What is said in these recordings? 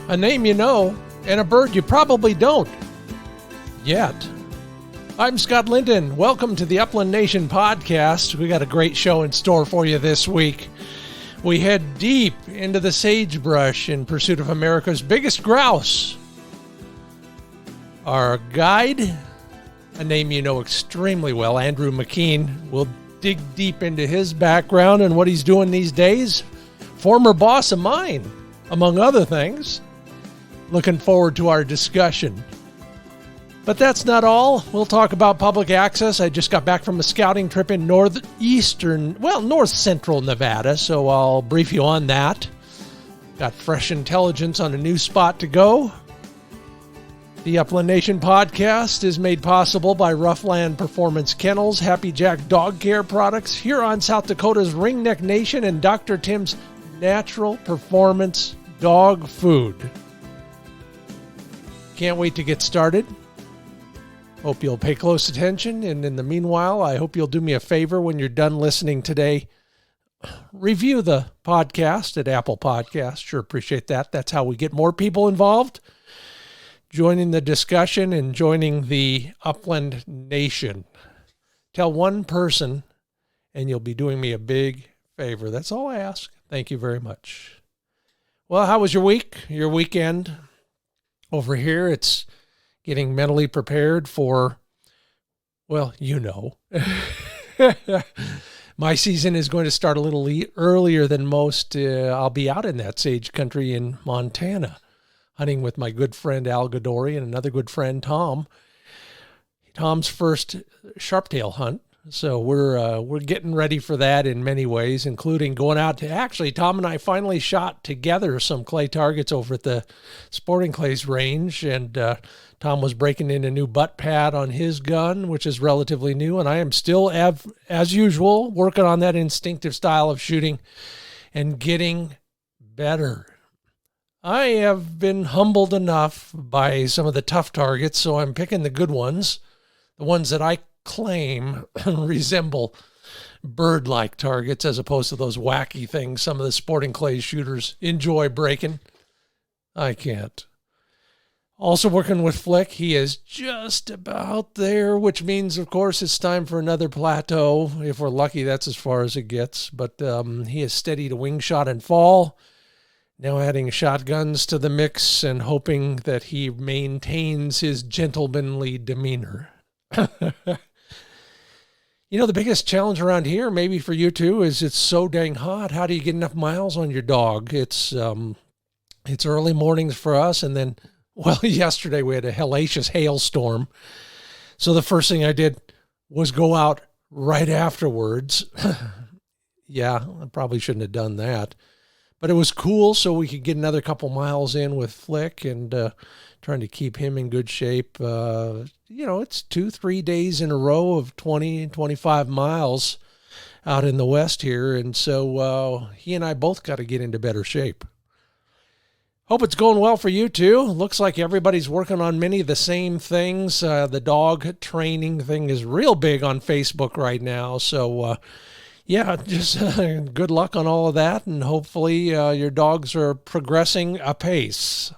a name you know, and a bird you probably don't. Yet. I'm Scott Linden. Welcome to the Upland Nation podcast. We got a great show in store for you this week. We head deep into the sagebrush in pursuit of America's biggest grouse. Our guide, a name you know extremely well, Andrew McKean, will dig deep into his background and what he's doing these days. Former boss of mine, among other things. Looking forward to our discussion. But that's not all. We'll talk about public access. I just got back from a scouting trip in north central Nevada, so I'll brief you on that. Got fresh intelligence on a new spot to go. The Upland Nation podcast is made possible by RuffLand Performance Kennels, Happy Jack Dog Care Products, Huron, South Dakota's Ringneck Nation, and Dr. Tim's Natural Performance Dog Food. Can't wait to get started. Hope you'll pay close attention, and in the meanwhile, I hope you'll do me a favor when you're done listening today. Review the podcast at Apple Podcasts. Sure appreciate that. That's how we get more people involved, joining the discussion and joining the Upland Nation. Tell one person, and you'll be doing me a big favor. That's all I ask. Thank you very much. Well, how was your week, your weekend? Over here, it's getting mentally prepared for, well, you know. My season is going to start a little earlier than most. I'll be out in that sage country in Montana, hunting with my good friend Al Gadori and another good friend Tom. Tom's first sharptail hunt. So we're getting ready for that in many ways, including going out to, actually, Tom and I finally shot together some clay targets over at the Sporting Clays range, and Tom was breaking in a new butt pad on his gun, which is relatively new, and I am still, as usual, working on that instinctive style of shooting and getting better. I have been humbled enough by some of the tough targets, so I'm picking the good ones, the ones that I claim resemble bird-like targets as opposed to those wacky things some of the Sporting Clays shooters enjoy breaking. I can't. Also working with Flick. He is just about there, which means, of course, it's time for another plateau. If we're lucky, that's as far as it gets. But he is steady to wing shot and fall. Now adding shotguns to the mix and hoping that he maintains his gentlemanly demeanor. You know, the biggest challenge around here, maybe for you too, is it's so dang hot. How do you get enough miles on your dog? It's early mornings for us, and then, well, yesterday we had a hellacious hailstorm. So the first thing I did was go out right afterwards. Yeah, I probably shouldn't have done that. But it was cool, so we could get another couple miles in with Flick and trying to keep him in good shape. It's 2-3 days in a row of 20, 25 miles out in the west here. And so he and I both got to get into better shape. Hope it's going well for you too. Looks like everybody's working on many of the same things. The dog training thing is real big on Facebook right now. So, just good luck on all of that. And hopefully your dogs are progressing apace.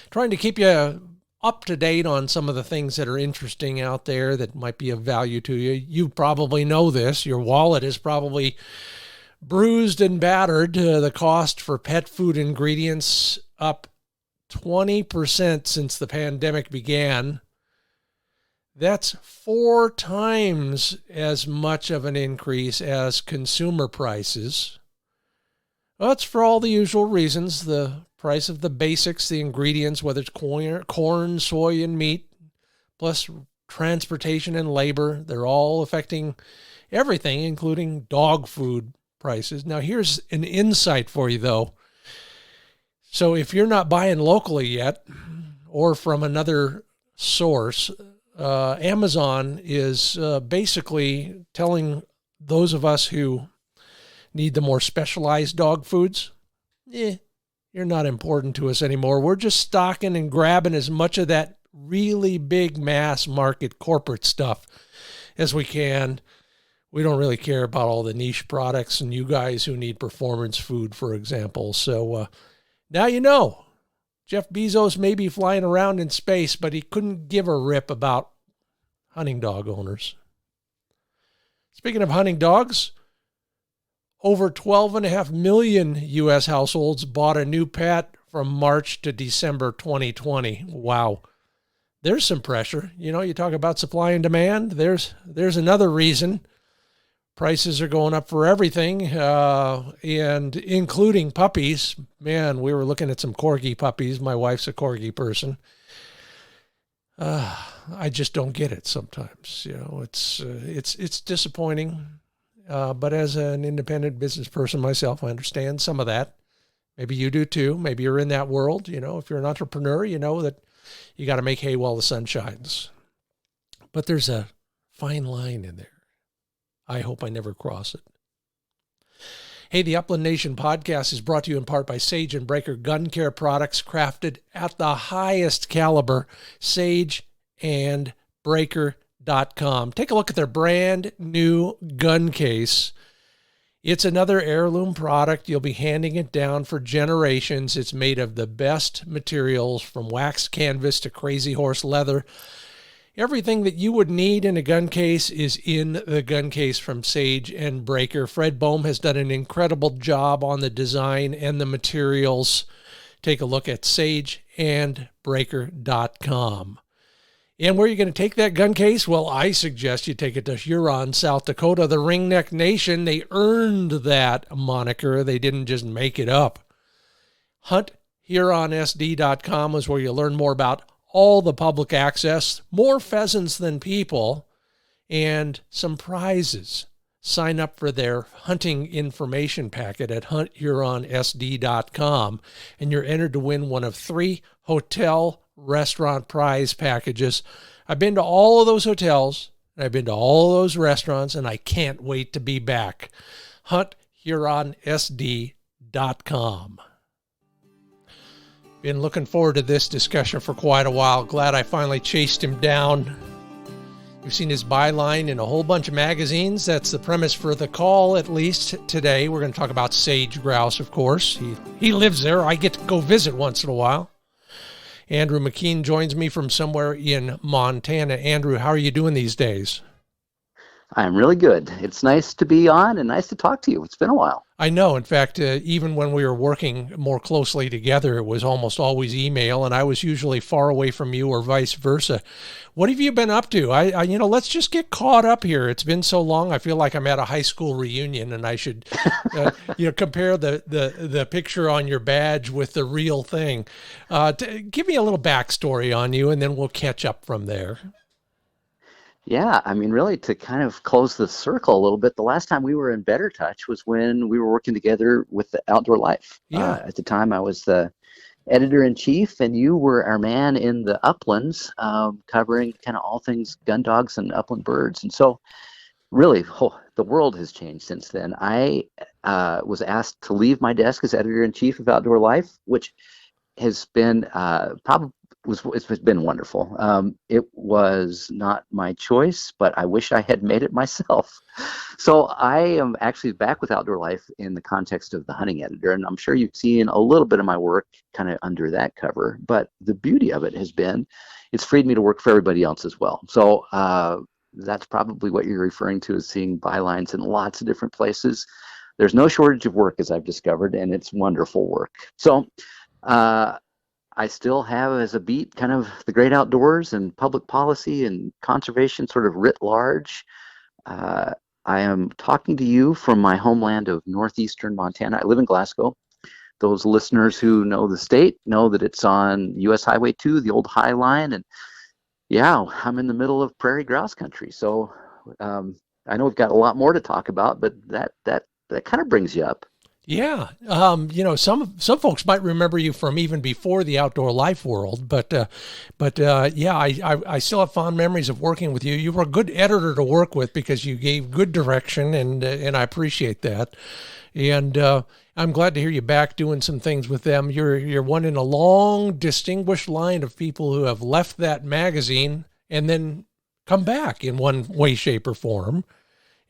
Trying to keep you up to date on some of the things that are interesting out there that might be of value to you. You probably know this. Your wallet is probably bruised and battered. The cost for pet food ingredients up 20% since the pandemic began. That's 4 times as much of an increase as consumer prices. Well, that's for all the usual reasons. The price of the basics, the ingredients, whether it's corn, soy, and meat, plus transportation and labor, they're all affecting everything, including dog food prices. Now, here's an insight for you, though. So if you're not buying locally yet or from another source, Amazon is basically telling those of us who need the more specialized dog foods, you're not important to us anymore. We're just stocking and grabbing as much of that really big mass market corporate stuff as we can. We don't really care about all the niche products and you guys who need performance food, for example. So Now you know. Jeff Bezos may be flying around in space, but he couldn't give a rip about hunting dog owners. Speaking of hunting dogs, over 12.5 million U.S. households bought a new pet from March to December 2020. Wow. There's some pressure. You talk about supply and demand. There's another reason. Prices are going up for everything, and including puppies. Man, we were looking at some corgi puppies. My wife's a corgi person. I just don't get it sometimes. It's disappointing. But as an independent business person myself, I understand some of that. Maybe you do too. Maybe you're in that world. If you're an entrepreneur, you know that you got to make hay while the sun shines. But there's a fine line in there. I hope I never cross it. Hey, the Upland Nation podcast is brought to you in part by Sage and Breaker Gun Care products crafted at the highest caliber. Sageandbreaker.com. Take a look at their brand new gun case. It's another heirloom product. You'll be handing it down for generations. It's made of the best materials, from waxed canvas to crazy horse leather. Everything that you would need in a gun case is in the gun case from Sage and Breaker. Fred Bohm has done an incredible job on the design and the materials. Take a look at sageandbreaker.com. And where are you going to take that gun case? Well, I suggest you take it to Huron, South Dakota, the Ringneck Nation. They earned that moniker. They didn't just make it up. HuntHuronSD.com is where you learn more about all the public access, more pheasants than people, and some prizes. Sign up for their hunting information packet at HuntHuronSD.com, and you're entered to win one of 3 hotel restaurant prize packages. I've been to all of those hotels, and I've been to all of those restaurants, and I can't wait to be back. HuntHuronSD.com. Been looking forward to this discussion for quite a while. Glad I finally chased him down. You've seen his byline in a whole bunch of magazines. That's the premise for the call, at least today. We're going to talk about sage-grouse, of course. He lives there. I get to go visit once in a while. Andrew McKean joins me from somewhere in Montana. Andrew, how are you doing these days? I'm really good. It's nice to be on and nice to talk to you. It's been a while. I know. In fact, even when we were working more closely together, it was almost always email, and I was usually far away from you or vice versa. What have you been up to? Let's just get caught up here. It's been so long. I feel like I'm at a high school reunion, and I should, compare the picture on your badge with the real thing. Give me a little backstory on you, and then we'll catch up from there. Yeah, really, to kind of close the circle a little bit, the last time we were in better touch was when we were working together with the Outdoor Life. Yeah. At the time, I was the editor-in-chief, and you were our man in the uplands, covering kind of all things gun dogs and upland birds. And so, really, the world has changed since then. I was asked to leave my desk as editor-in-chief of Outdoor Life, which has been it's been wonderful. It was not my choice, but I wish I had made it myself. So I am actually back with Outdoor Life in the context of the hunting editor, and I'm sure you've seen a little bit of my work kind of under that cover. But the beauty of it has been it's freed me to work for everybody else as well. So that's probably what you're referring to as seeing bylines in lots of different places. There's no shortage of work, as I've discovered, and it's wonderful work. So I still have as a beat kind of the great outdoors and public policy and conservation sort of writ large. I am talking to you from my homeland of northeastern Montana. I live in Glasgow. Those listeners who know the state know that it's on US Highway 2, the old High Line. And yeah, I'm in the middle of prairie grouse country. So I know we've got a lot more to talk about, but that kind of brings you up. Yeah. Some folks might remember you from even before the Outdoor Life world, but I still have fond memories of working with you. You were a good editor to work with because you gave good direction, and I appreciate that. And I'm glad to hear you back doing some things with them. You're one in a long, distinguished line of people who have left that magazine and then come back in one way, shape, or form.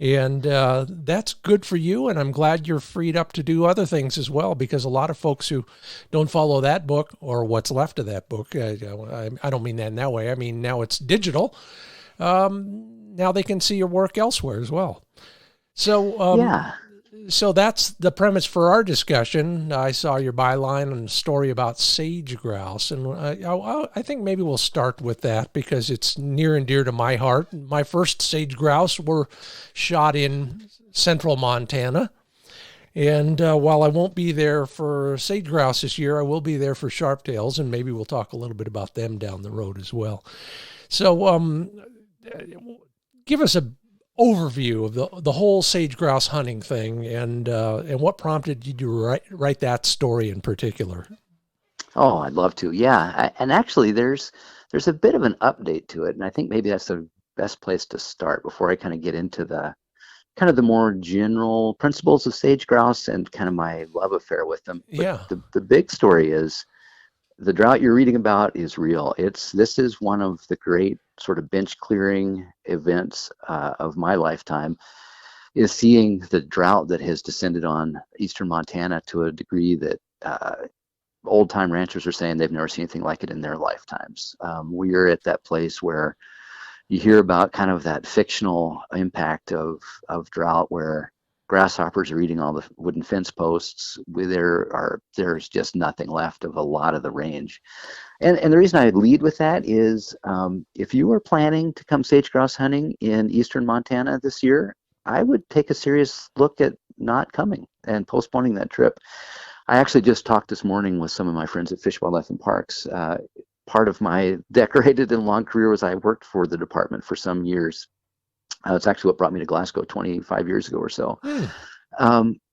And that's good for you. And I'm glad you're freed up to do other things as well, because a lot of folks who don't follow that book or what's left of that book, I don't mean that in that way. I mean, now it's digital. Now they can see your work elsewhere as well. So, Yeah. so that's the premise for our discussion. I saw your byline and story about sage-grouse, and I think maybe we'll start with that because it's near and dear to my heart. My first sage-grouse were shot in central Montana, and while I won't be there for sage-grouse this year, I will be there for sharp-tails, and maybe we'll talk a little bit about them down the road as well. So give us a overview of the whole sage-grouse hunting thing, and what prompted you to write that story in particular. Oh, I'd love to. Yeah, and actually, there's a bit of an update to it, and I think maybe that's the best place to start before I kind of get into the more general principles of sage-grouse and kind of my love affair with them. But Yeah. the big story is the drought you're reading about is real. This is one of the great sort of bench clearing events of my lifetime, is seeing the drought that has descended on eastern Montana to a degree that old time ranchers are saying they've never seen anything like it in their lifetimes. We are at that place where you hear about kind of that fictional impact of drought where grasshoppers are eating all the wooden fence posts. There's just nothing left of a lot of the range. And the reason I lead with that is if you are planning to come sage-grouse hunting in eastern Montana this year, I would take a serious look at not coming and postponing that trip. I actually just talked this morning with some of my friends at Fish, Wildlife, and Parks. Part of my decorated and long career was I worked for the department for some years. It's actually what brought me to Glasgow 25 years ago or so.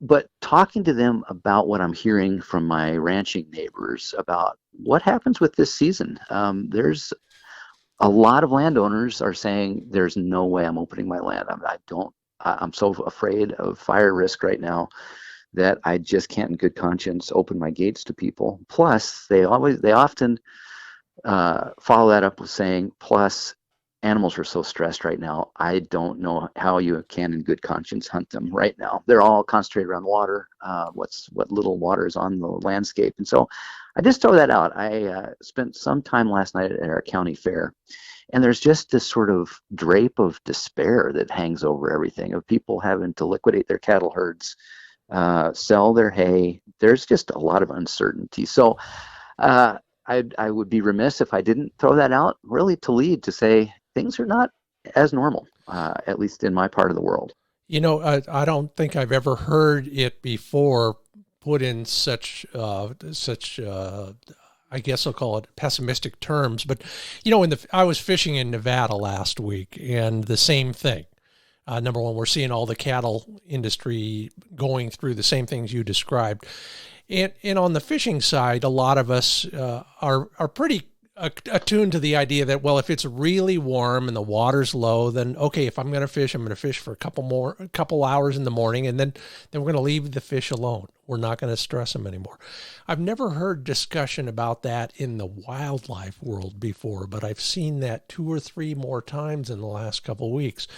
But talking to them about what I'm hearing from my ranching neighbors about what happens with this season, there's a lot of landowners are saying there's no way I'm opening my land. I'm so afraid of fire risk right now that I just can't in good conscience open my gates to people. Plus, they often follow that up with saying, plus, animals are so stressed right now, I don't know how you can in good conscience hunt them right now. They're all concentrated around water, what little water is on the landscape. And so I just throw that out. I spent some time last night at our county fair, and there's just this sort of drape of despair that hangs over everything, of people having to liquidate their cattle herds, sell their hay. There's just a lot of uncertainty. So I would be remiss if I didn't throw that out, really to lead to say things are not as normal, at least in my part of the world. You know, I don't think I've ever heard it before put in such I guess I'll call it pessimistic terms. But, you know, I was fishing in Nevada last week, and the same thing. Number one, we're seeing all the cattle industry going through the same things you described. And on the fishing side, a lot of us are pretty attuned to the idea that, well, if it's really warm and the water's low, then okay, if I'm going to fish, I'm going to fish for a couple hours in the morning, and then we're going to leave the fish alone. We're not going to stress them anymore. I've never heard discussion about that in the wildlife world before, but I've seen that 2 or 3 more times in the last couple of weeks.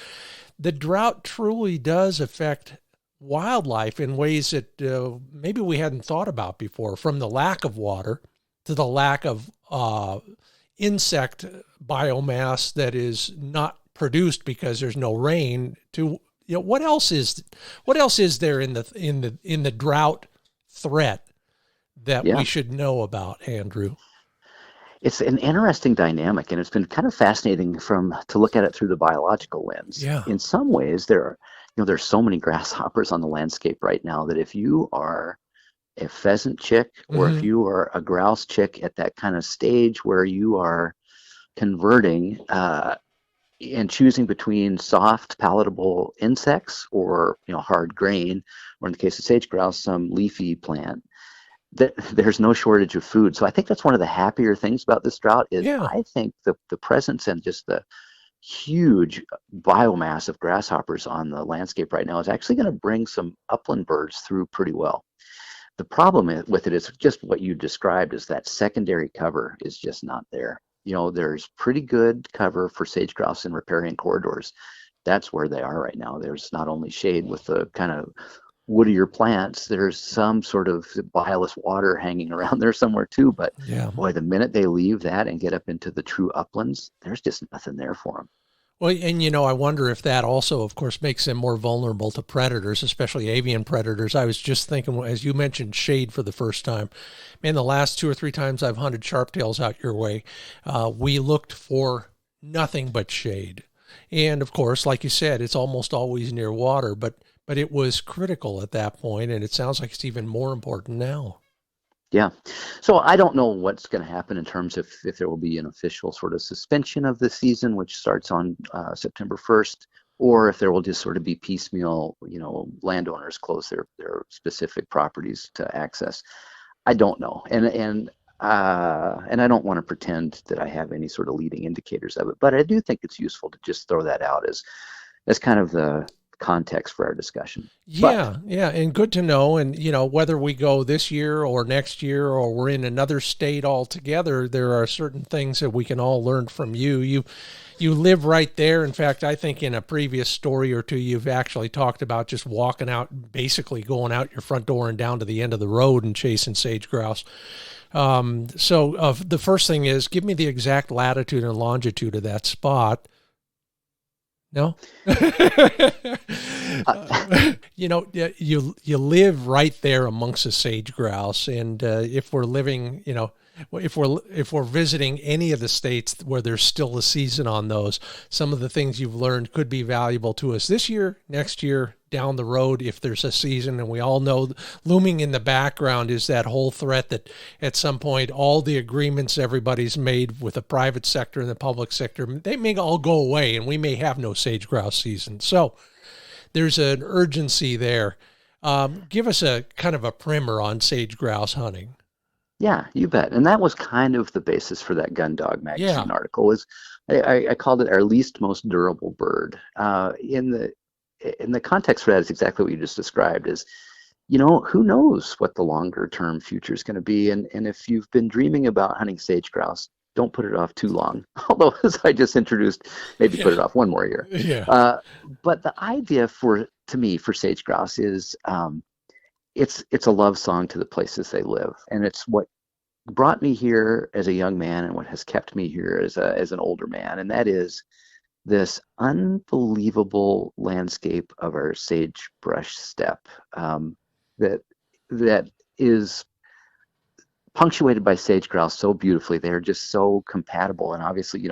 The drought truly does affect wildlife in ways that maybe we hadn't thought about before, from the lack of water to the lack of insect biomass that is not produced because there's no rain, to, you know, what else is there in the drought threat that we should know about, Andrew? It's an interesting dynamic, and it's been kind of fascinating to look at it through the biological lens. Yeah. In some ways, there's so many grasshoppers on the landscape right now that if you are a pheasant chick, or if you are a grouse chick at that kind of stage where you are converting and choosing between soft, palatable insects or, you know, hard grain, or in the case of sage-grouse, some leafy plant, there's no shortage of food. So I think that's one of the happier things about this drought is I think the presence and just the huge biomass of grasshoppers on the landscape right now is actually going to bring some upland birds through pretty well. The problem with it is just what you described, is that secondary cover is just not there. You know, there's pretty good cover for sage-grouse in riparian corridors. that's where they are right now. There's not only shade with the kind of woodier plants, there's some sort of bilious water hanging around there somewhere too. But Yeah. boy, the minute they leave that and get up into the true uplands, there's just nothing there for them. Well, and I wonder if that also, of course, makes them more vulnerable to predators, especially avian predators. I was just thinking, as you mentioned, shade for the first time. Man, the last 2 or 3 times I've hunted sharptails out your way, we looked for nothing but shade. And of course, like you said, it's almost always near water, but it was critical at that point, and it sounds like it's even more important now. Yeah. So I don't know what's going to happen in terms of if there will be an official sort of suspension of the season, which starts on September 1st, or if there will just sort of be piecemeal, landowners close their specific properties to access. I don't know. And I don't want to pretend that I have any sort of leading indicators of it, but I do think it's useful to just throw that out as kind of the context for our discussion. Yeah, yeah, and good to know. And whether we go this year or next year or we're in another state altogether, there are certain things that we can all learn from you. You live right there. In fact, I think in a previous story or two, you've actually talked about just walking out, basically going out your front door and down to the end of the road and chasing sage-grouse. So the first thing is, give me the exact latitude and longitude of that spot. No? You live right there amongst the sage-grouse, and if we're living, if we're visiting any of the states where there's still a season on those, some of the things you've learned could be valuable to us this year, next year, down the road if there's a season. And we all know looming in the background is that whole threat that at some point all the agreements everybody's made with the private sector and the public sector, they may all go away and we may have no sage-grouse season. So there's an urgency there. Give us a kind of a primer on sage-grouse hunting. Yeah, you bet. And that was kind of the basis for that Gun Dog magazine article. Was I called it our least most durable bird. In the context for that is exactly what you just described. Is who knows what the longer term future is going to be, and if you've been dreaming about hunting sage-grouse, don't put it off too long. Although, as I just introduced, maybe put it off one more year. Yeah. But the idea for sage-grouse is it's a love song to the places they live, and it's what brought me here as a young man and what has kept me here as an older man, and that is this unbelievable landscape of our sagebrush steppe that is punctuated by sage-grouse so beautifully. They're just so compatible, and obviously,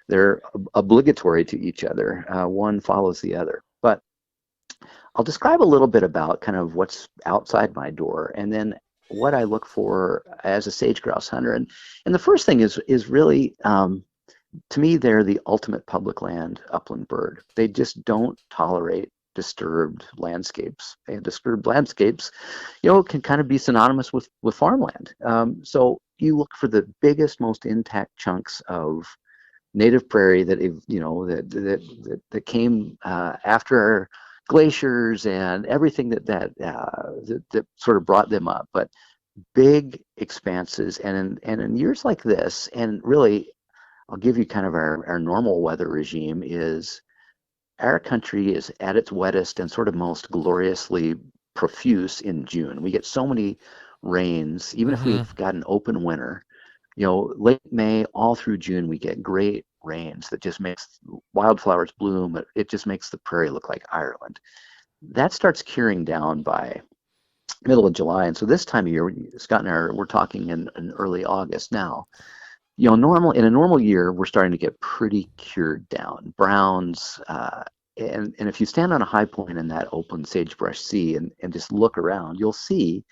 they're obligatory to each other. One follows the other. But I'll describe a little bit about kind of what's outside my door, and then what I look for as a sage-grouse hunter. And the first thing is really, to me, they're the ultimate public land upland bird. They just don't tolerate disturbed landscapes. And disturbed landscapes, can kind of be synonymous with farmland. So you look for the biggest, most intact chunks of native prairie that that came after our glaciers and everything that sort of brought them up. But big expanses, and in years like this, and really, I'll give you kind of our normal weather regime is our country is at its wettest and sort of most gloriously profuse in June. We get so many rains, even if we've got an open winter, late May all through June, we get great rains that just makes wildflowers bloom. It just makes the prairie look like Ireland. That starts curing down by middle of July. And so this time of year, Scott and we're talking in early August now. In a normal year, we're starting to get pretty cured down. Browns, and if you stand on a high point in that open sagebrush sea and just look around, you'll see,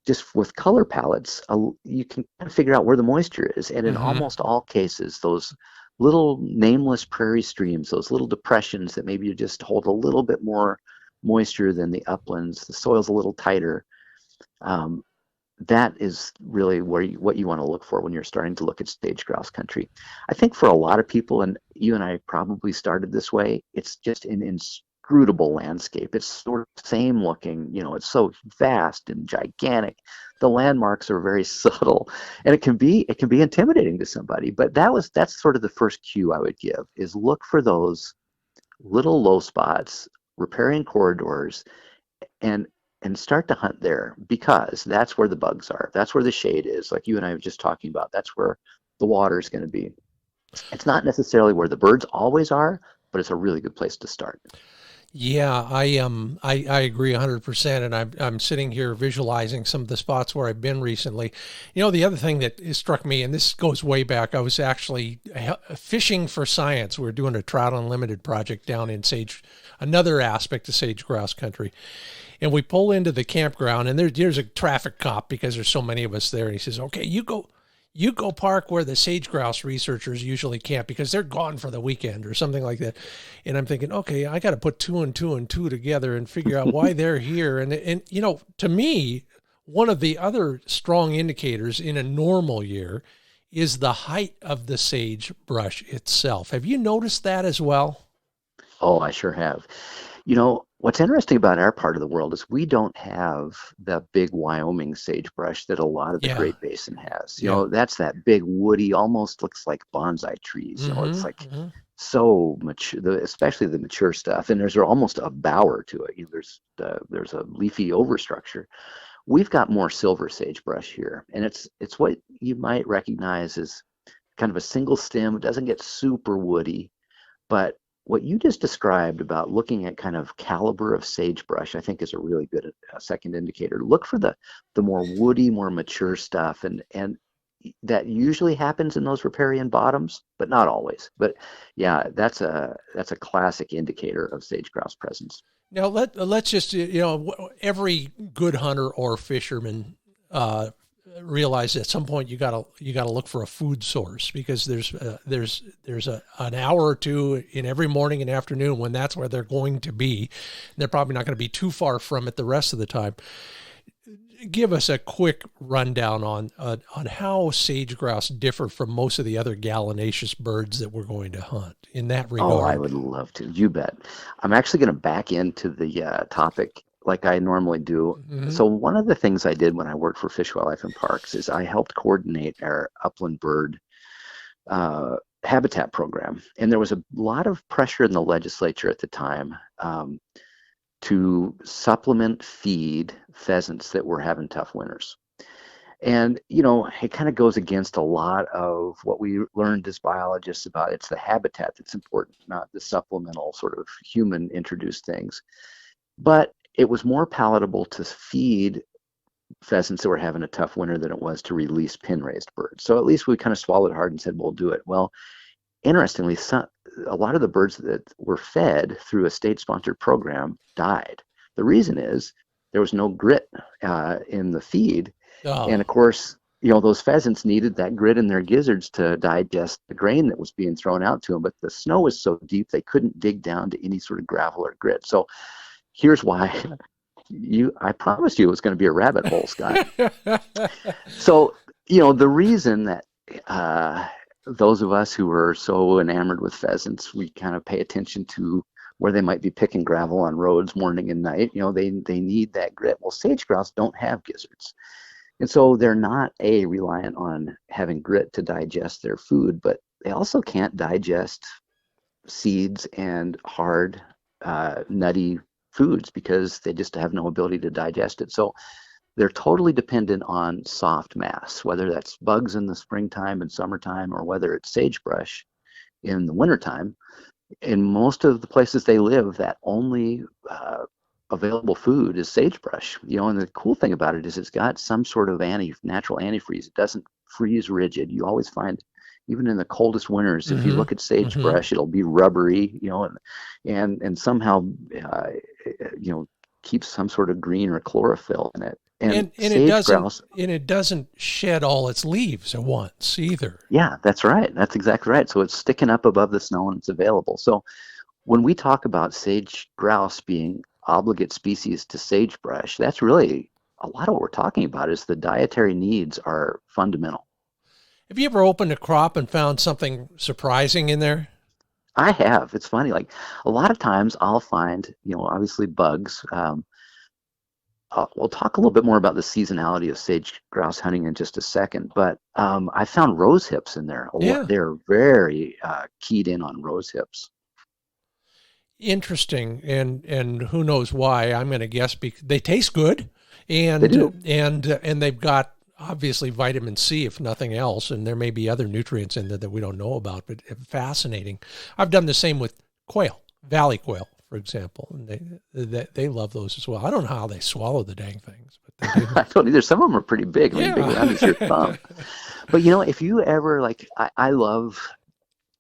just with color palettes, you can kind of figure out where the moisture is. And in almost all cases, those little nameless prairie streams, those little depressions that maybe you just hold a little bit more moisture than the uplands, the soil's a little tighter. That is really what you want to look for when you're starting to look at sage-grouse country. I think for a lot of people, and you and I probably started this way, it's just an inscrutable landscape. It's sort of same looking, it's so vast and gigantic. The landmarks are very subtle, and it can be intimidating to somebody. But that's sort of the first cue I would give, is look for those little low spots, riparian corridors, and start to hunt there, because that's where the bugs are. That's where the shade is, like you and I were just talking about. That's where the water is going to be. It's not necessarily where the birds always are, but it's a really good place to start. Yeah, I agree 100%, and I'm sitting here visualizing some of the spots where I've been recently. The other thing that struck me, and this goes way back, I was actually fishing for science. We were doing a Trout Unlimited project down in another aspect of Sage-Grouse country, and we pull into the campground, and there's a traffic cop because there's so many of us there, and he says, "Okay, you go park where the sage-grouse researchers usually camp because they're gone for the weekend," or something like that. And I'm thinking, okay, I got to put two and two together and figure out why they're here. And to me, one of the other strong indicators in a normal year is the height of the sagebrush itself. Have you noticed that as well? Oh, I sure have. What's interesting about our part of the world is we don't have the big Wyoming sagebrush that a lot of the Yeah. Great Basin has. Yeah. That's that big woody, almost looks like bonsai trees. It's like so mature, especially the mature stuff. And there's almost a bower to it. There's a leafy overstructure. We've got more silver sagebrush here, and it's what you might recognize as kind of a single stem. It doesn't get super woody, but what you just described about looking at kind of caliber of sagebrush, I think, is a really good second indicator. Look for the more woody, more mature stuff, and that usually happens in those riparian bottoms, but not always. But yeah, that's a classic indicator of sage-grouse presence. Now let's just every good hunter or fisherman realize at some point you gotta look for a food source, because there's an hour or two in every morning and afternoon when that's where they're going to be. They're probably not going to be too far from it the rest of the time. Give us a quick rundown on how sage-grouse differ from most of the other gallinaceous birds that we're going to hunt in that regard. Oh, I would love to. You bet. I'm actually going to back into the topic like I normally do. Mm-hmm. So one of the things I did when I worked for Fish, Wildlife, and Parks is I helped coordinate our upland bird habitat program. And there was a lot of pressure in the legislature at the time to supplement feed pheasants that were having tough winters. And, it kind of goes against a lot of what we learned as biologists about it's the habitat that's important, not the supplemental sort of human introduced things. But it was more palatable to feed pheasants that were having a tough winter than it was to release pin-raised birds. So at least we kind of swallowed hard and said, we'll do it. Well, interestingly, a lot of the birds that were fed through a state-sponsored program died. The reason is there was no grit in the feed. Oh. And of course, those pheasants needed that grit in their gizzards to digest the grain that was being thrown out to them. But the snow was so deep, they couldn't dig down to any sort of gravel or grit. So here's why I promised you it was going to be a rabbit hole, Scott. So, the reason that those of us who are so enamored with pheasants, we kind of pay attention to where they might be picking gravel on roads morning and night. They need that grit. Well, sage-grouse don't have gizzards. And so they're not reliant on having grit to digest their food, but they also can't digest seeds and hard, nutty foods because they just have no ability to digest it. So they're totally dependent on soft mass, whether that's bugs in the springtime and summertime, or whether it's sagebrush in the wintertime. In most of the places they live, that only available food is sagebrush. And the cool thing about it is it's got some sort of natural antifreeze. It doesn't freeze rigid. You always find, even in the coldest winters, if you look at sagebrush, it'll be rubbery, and somehow, keeps some sort of green or chlorophyll in it. And it doesn't shed all its leaves at once either. Yeah, that's right. That's exactly right. So it's sticking up above the snow and it's available. So when we talk about sage-grouse being obligate species to sagebrush, that's really a lot of what we're talking about. Is the dietary needs are fundamental. Have you ever opened a crop and found something surprising in there? I have. It's funny. Like a lot of times I'll find, obviously bugs. We'll talk a little bit more about the seasonality of sage-grouse hunting in just a second, but I found rose hips in there. Yeah. They're very keyed in on rose hips. Interesting, and who knows why? I'm going to guess because they taste good, They and do. and they've got obviously vitamin C, if nothing else, and there may be other nutrients in there that we don't know about. But fascinating. I've done the same with quail, valley quail, for example, and they love those as well. I don't know how they swallow the dang things, but they do. I don't either. Some of them are pretty big. I mean, big around as your thumb. Yeah. But you know, if you ever like, I love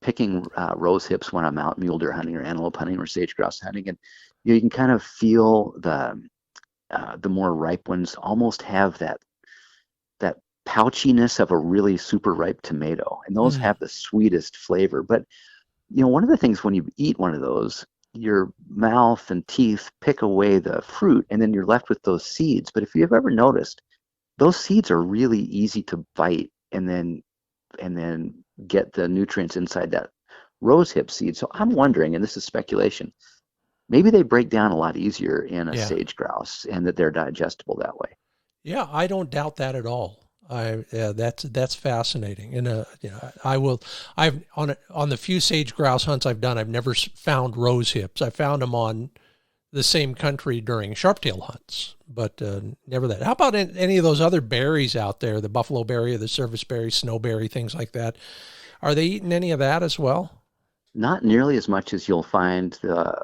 picking rose hips when I'm out mule deer hunting or antelope hunting or sage-grouse hunting, and you can kind of feel the more ripe ones almost have that pouchiness of a really super ripe tomato, and those Mm, have the sweetest flavor. But you know, one of the things when you eat one of those, your mouth and teeth pick away the fruit, and then you're left with those seeds. But if you've ever noticed, those seeds are really easy to bite and then get the nutrients inside that rosehip seed. So I'm wondering, and this is speculation, maybe they break down a lot easier in a yeah. sage grouse and that they're digestible that way. Yeah, I don't doubt that at all. Yeah, that's fascinating, and yeah, I will. I've on the few sage grouse hunts I've done, I've never found rose hips. I found them on the same country during sharptail hunts, but never that. How about any of those other berries out there, the buffalo berry, the service berry, snowberry, things like that? Are they eating any of that as well? Not nearly as much as you'll find the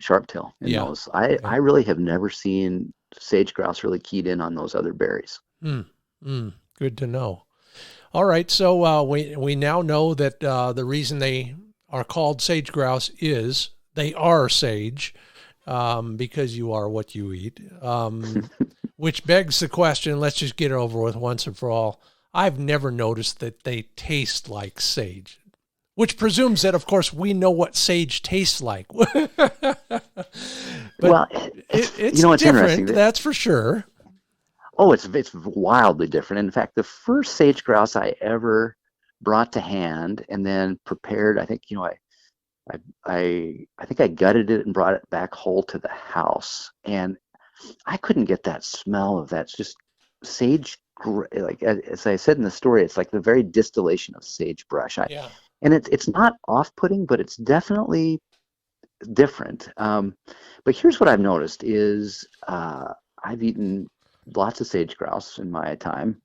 sharptail in Yeah, those. I yeah. really have never seen sage grouse really keyed in on those other berries. Mm, good to know. All right, so we now know that the reason they are called sage grouse is they are sage, because you are what you eat. Which begs the question. Let's just get it over with once and for all. I've never noticed that they taste like sage, which presumes that, of course, we know what sage tastes like. But Well, it's you know, it's interesting different, that, that's for sure. oh, it's wildly different. In fact, the first sage grouse I ever brought to hand and then prepared, I think, you know, I think I gutted it and brought it back whole to the house, and I couldn't get that smell of that. It's just sage, like as I said in the story, it's like the very distillation of sagebrush. Yeah. And it's not off-putting, but it's definitely different. But here's what I've noticed is I've eaten lots of sage grouse in my time.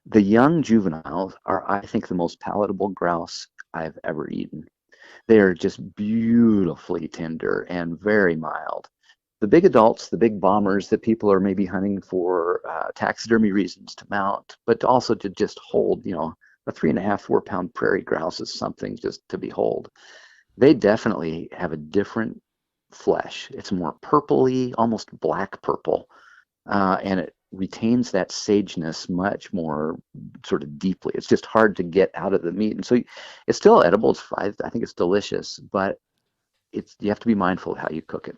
The young juveniles are, I think, the most palatable grouse I've ever eaten. They are just beautifully tender and very mild. The big adults, the big bombers that people are maybe hunting for taxidermy reasons to mount, but also to just hold, you know, a 3.5, 4 pound prairie grouse is something just to behold. They definitely have a different flesh. It's more purpley, almost black purple, and it retains that sageness much more sort of deeply. It's just hard to get out of the meat, and so it's still edible. I think it's delicious, but you have to be mindful of how you cook it.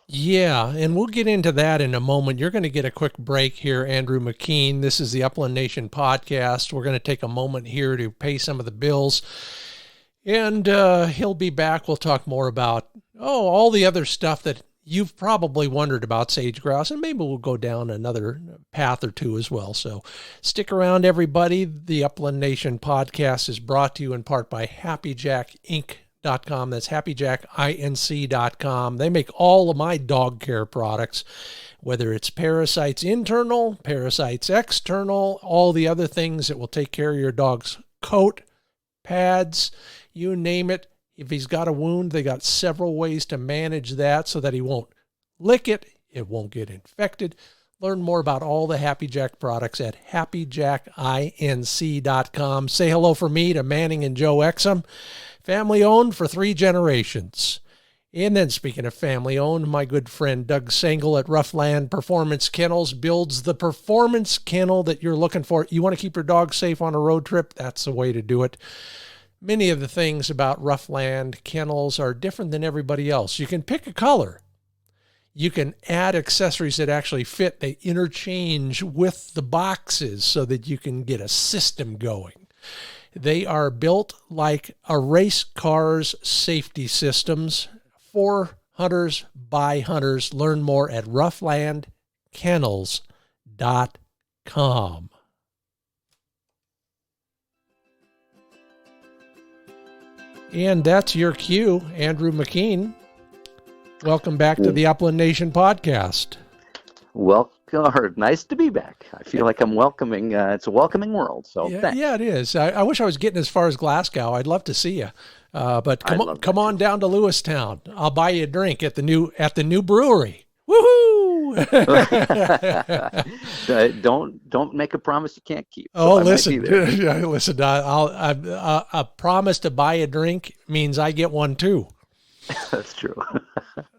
Yeah, and we'll get into that in a moment. You're going to get a quick break here, Andrew McKean. This is the Upland Nation podcast. We're going to take a moment here to pay some of the bills, and he'll be back. We'll talk more about, all the other stuff that you've probably wondered about sage grouse, and maybe we'll go down another path or two as well. So stick around, everybody. The Upland Nation podcast is brought to you in part by HappyJackInc.com. That's HappyJackInc.com. They make all of my dog care products, whether it's parasites internal, parasites external, all the other things that will take care of your dog's coat, pads, you name it. If he's got a wound, they got several ways to manage that so that he won't lick it, it won't get infected. Learn more about all the Happy Jack products at HappyJackInc.com. Say hello for me to Manning and Joe Exum. Family owned for 3 generations. And then speaking of family owned, my good friend Doug Sengel at RuffLand Performance Kennels builds the performance kennel that you're looking for. You want to keep your dog safe on a road trip? That's the way to do it. Many of the things about RuffLand kennels are different than everybody else. You can pick a color. You can add accessories that actually fit. They interchange with the boxes so that you can get a system going. They are built like a race car's safety systems for hunters by hunters. Learn more at rufflandkennels.com. And that's your cue, Andrew McKean. Welcome back to the Upland Nation podcast. Nice to be back. I feel like I'm welcoming. It's a welcoming world. So thanks. Yeah, it is. I wish I was getting as far as Glasgow. I'd love to see you. But come on down to Lewistown. I'll buy you a drink at the new brewery. Woohoo! Don't make a promise you can't keep. So listen. A promise to buy a drink means I get one too. That's true.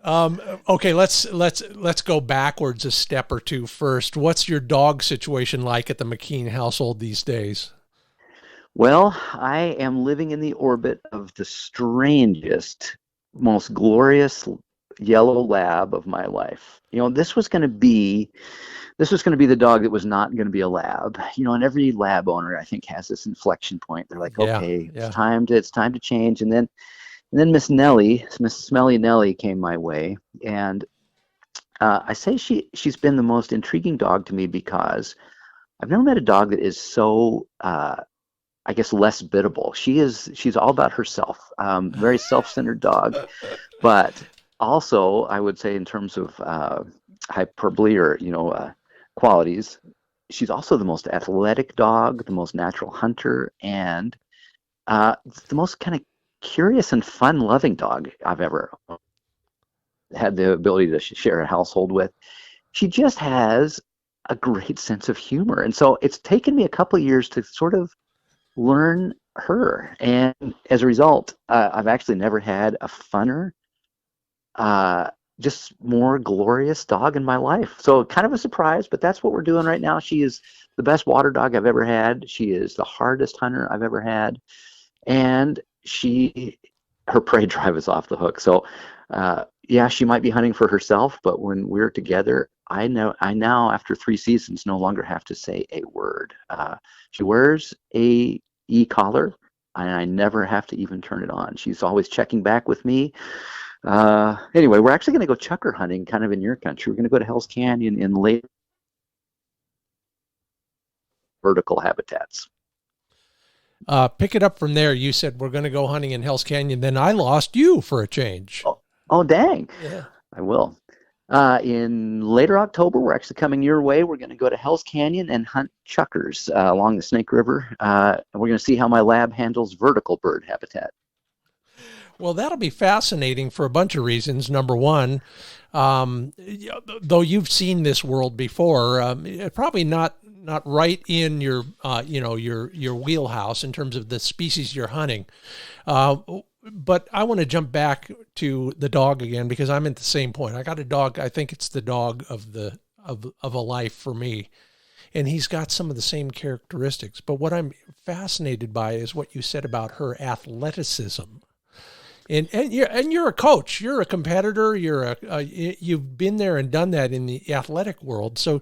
Okay, let's go backwards a step or two first. What's your dog situation like at the McKean household these days? Well, I am living in the orbit of the strangest, most glorious yellow lab of my life. This was going to be the dog that was not going to be a lab. And every lab owner, I think, has this inflection point. They're like, okay, it's time to change. And then Miss Smelly Nellie came my way, and I say she's been the most intriguing dog to me because I've never met a dog that is so I guess less biddable. She's all about herself. Very self-centered dog, but also I would say in terms of hyperbole or qualities, she's also the most athletic dog, the most natural hunter, and the most kind of curious and fun-loving dog I've ever had the ability to share a household with. She just has a great sense of humor, and so it's taken me a couple of years to sort of learn her, and as a result, I've actually never had a funner, just more glorious dog in my life. So kind of a surprise, but that's what we're doing right now. She is the best water dog I've ever had. She is the hardest hunter I've ever had, and her prey drive is off the hook. So she might be hunting for herself, but when we're together, I now after 3 seasons no longer have to say a word. She wears a e-collar, and I never have to even turn it on. She's always checking back with me. Anyway, we're actually going to go chukar hunting kind of in your country. We're going to go to Hell's Canyon in late vertical habitats. Pick it up from there. You said we're going to go hunting in Hell's Canyon. Then I lost you for a change. Oh dang. Yeah. I will. In later October, we're actually coming your way. We're going to go to Hell's Canyon and hunt chukars along the Snake River. And we're going to see how my lab handles vertical bird habitat. Well, that'll be fascinating for a bunch of reasons. Number one, though you've seen this world before, probably not right in your your wheelhouse in terms of the species you're hunting. But I want to jump back to the dog again because I'm at the same point. I got a dog. I think it's the dog of a life for me, and he's got some of the same characteristics. But what I'm fascinated by is what you said about her athleticism. And you're a coach, you're a competitor, you've been there and done that in the athletic world. So,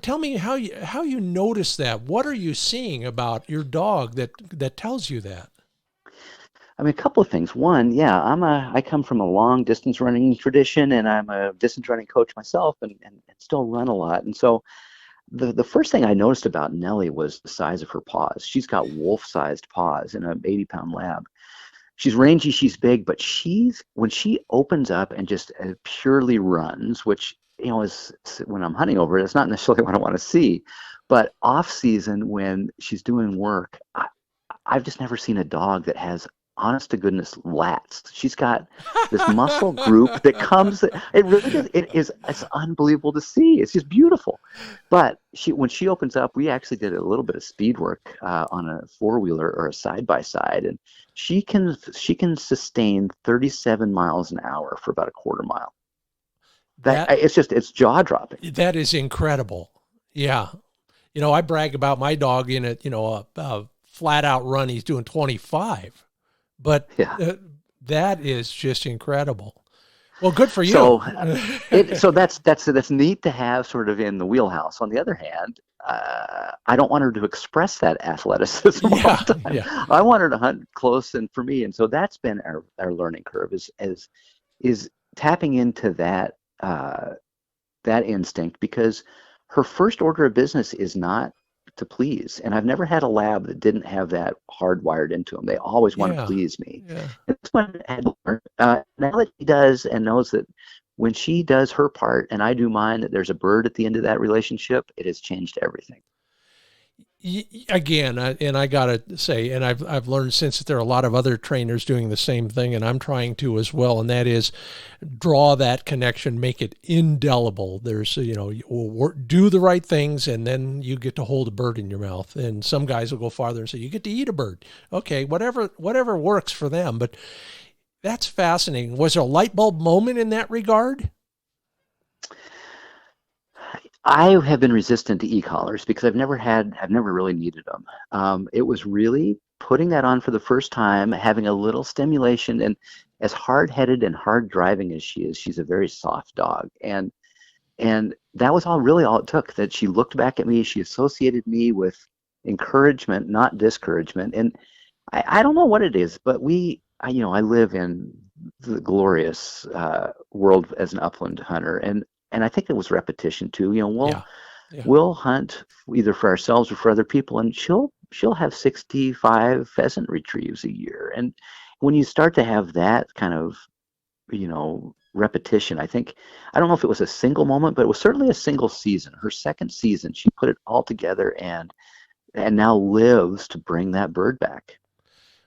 tell me how you notice that. What are you seeing about your dog that tells you that? I mean, a couple of things. One, I come from a long distance running tradition, and I'm a distance running coach myself, and still run a lot. And so, the first thing I noticed about Nellie was the size of her paws. She's got wolf-sized paws in an 80-pound lab. She's rangy, she's big, but when she opens up and just purely runs, which is when I'm hunting over it, it's not necessarily what I want to see. But off season, when she's doing work, I've just never seen a dog that has honest to goodness lats. She's got this muscle group that comes. It really does. It's unbelievable to see. It's just beautiful. But when she opens up, we actually did a little bit of speed work on a 4-wheeler or a side-by-side, and she can sustain 37 miles an hour for about a quarter mile. It's jaw-dropping. That is incredible. Yeah. I brag about my dog in a flat-out run. He's doing 25. But that is just incredible. Well, good for you. So that's neat to have sort of in the wheelhouse. On the other hand, I don't want her to express that athleticism all the time. Yeah. I want her to hunt close and for me. And so that's been our learning curve is tapping into that instinct, because her first order of business is not to please. And I've never had a lab that didn't have that hardwired into them. They always want to Yeah. please me. Yeah. That's what I had to learn. Now that she does and knows that when she does her part and I do mine, that there's a bird at the end of that relationship, it has changed everything. Again, and I gotta say, and I've learned since that there are a lot of other trainers doing the same thing, and I'm trying to as well, and that is draw that connection, make it indelible. There's, you do the right things, and then you get to hold a bird in your mouth. And some guys will go farther and say, you get to eat a bird. Okay, whatever works for them. But that's fascinating. Was there a light bulb moment in that regard? I have been resistant to e-collars because I've never really needed them. It was really putting that on for the first time, having a little stimulation, and as hard-headed and hard driving as she is, she's a very soft dog. And that was all it took, that she looked back at me, she associated me with encouragement, not discouragement. And I don't know what it is, but I live in the glorious world as an upland hunter, and I think it was repetition too. We'll hunt either for ourselves or for other people, and she'll have 65 pheasant retrieves a year. And when you start to have that kind of, repetition, I don't know if it was a single moment, but it was certainly a single season. Her second season, she put it all together and now lives to bring that bird back.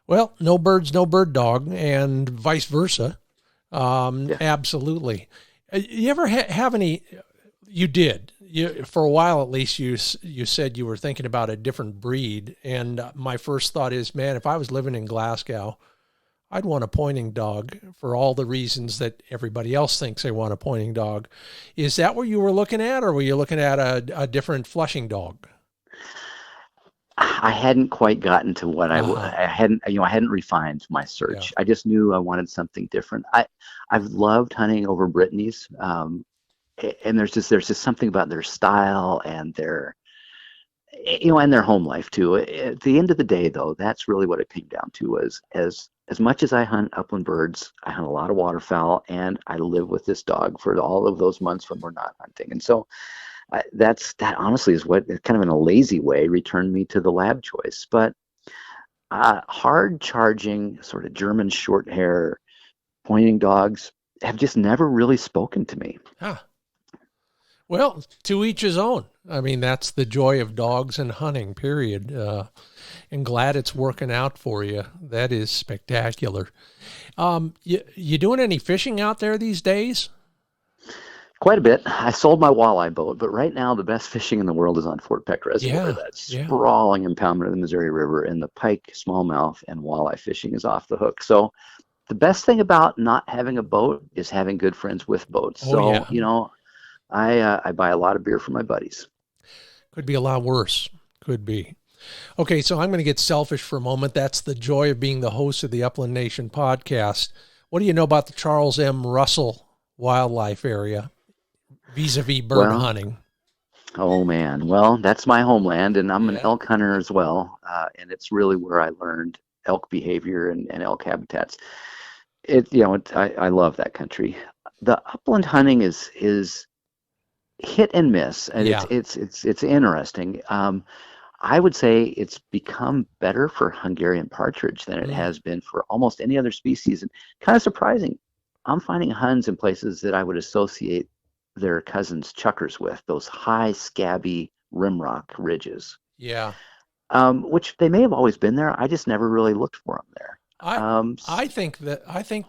Well, no birds, no bird dog, and vice versa. Yeah. Absolutely. You ever have any? You did. For a while at least. You said you were thinking about a different breed, and my first thought is, man, if I was living in Glasgow, I'd want a pointing dog for all the reasons that everybody else thinks they want a pointing dog. Is that what you were looking at, or were you looking at a different flushing dog? I hadn't quite gotten to what I hadn't refined my search. Yeah. I just knew I wanted something different. I've loved hunting over Brittany's, and there's just something about their style and their home life too. At the end of the day, though, that's really what it came down to. Was as much as I hunt upland birds, I hunt a lot of waterfowl, and I live with this dog for all of those months when we're not hunting. And so that honestly is what kind of in a lazy way returned me to the lab choice. But hard charging sort of German short hair pointing dogs have just never really spoken to me. Well, to each his own. I mean, that's the joy of dogs and hunting, period. And glad it's working out for you. That is spectacular. You doing any fishing out there these days? Quite a bit. I sold my walleye boat, but right now the best fishing in the world is on Fort Peck Reservoir. That sprawling impoundment of the Missouri River, and the pike, smallmouth, and walleye fishing is off the hook. So the best thing about not having a boat is having good friends with boats. I buy a lot of beer for my buddies. Could be a lot worse. Could be. Okay, so I'm going to get selfish for a moment. That's the joy of being the host of the Upland Nation podcast. What do you know about the Charles M. Russell Wildlife Area vis-a-vis bird hunting? Oh, man. Well, that's my homeland, and I'm an elk hunter as well, and it's really where I learned elk behavior and elk habitats. I love that country. The upland hunting is hit and miss, and it's interesting. I would say it's become better for Hungarian partridge than it has been for almost any other species, and kind of surprising. I'm finding Huns in places that I would associate their cousins chukars with, those high, scabby rimrock ridges. Yeah. Which they may have always been there. I just never really looked for them there. I think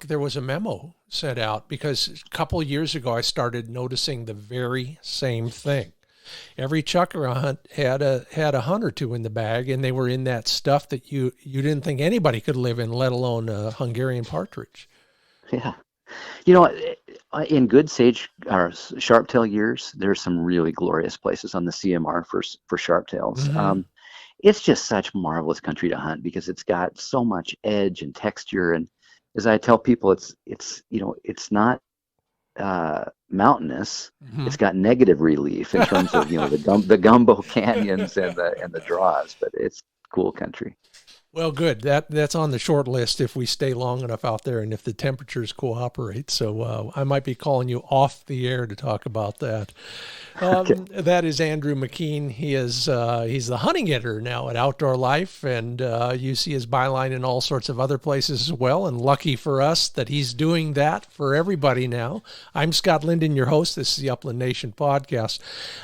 there was a memo sent out because a couple of years ago I started noticing the very same thing. Every chukar hunt had a hunt or two in the bag, and they were in that stuff that you didn't think anybody could live in, let alone a Hungarian partridge. Yeah. In good sage or sharptail years, there's some really glorious places on the CMR for sharptails. Mm-hmm. It's just such marvelous country to hunt because it's got so much edge and texture. And as I tell people, it's not mountainous. Mm-hmm. It's got negative relief in terms of the gumbo canyons and the draws, but it's cool country. Well, good. That's on the short list if we stay long enough out there and if the temperatures cooperate. So I might be calling you off the air to talk about that. Okay. That is Andrew McKean. He's the hunting editor now at Outdoor Life, and you see his byline in all sorts of other places as well. And lucky for us that he's doing that for everybody now. I'm Scott Linden, your host. This is the Upland Nation podcast.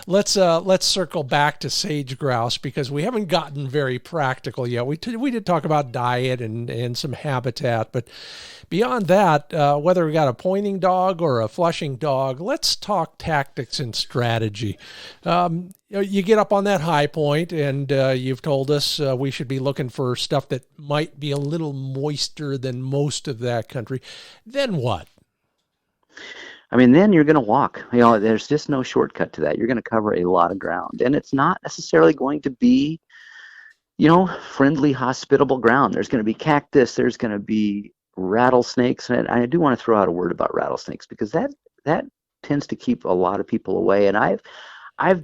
Let's circle back to sage-grouse because we haven't gotten very practical yet. We did talk about diet and some habitat, but beyond that, whether we got a pointing dog or a flushing dog, let's talk tactics and strategy. You get up on that high point, and you've told us we should be looking for stuff that might be a little moister than most of that country. Then what? I mean, then you're going to walk. There's just no shortcut to that. You're going to cover a lot of ground, and it's not necessarily going to be, friendly, hospitable ground. There's going to be cactus. There's going to be rattlesnakes, and I do want to throw out a word about rattlesnakes because that tends to keep a lot of people away. And I've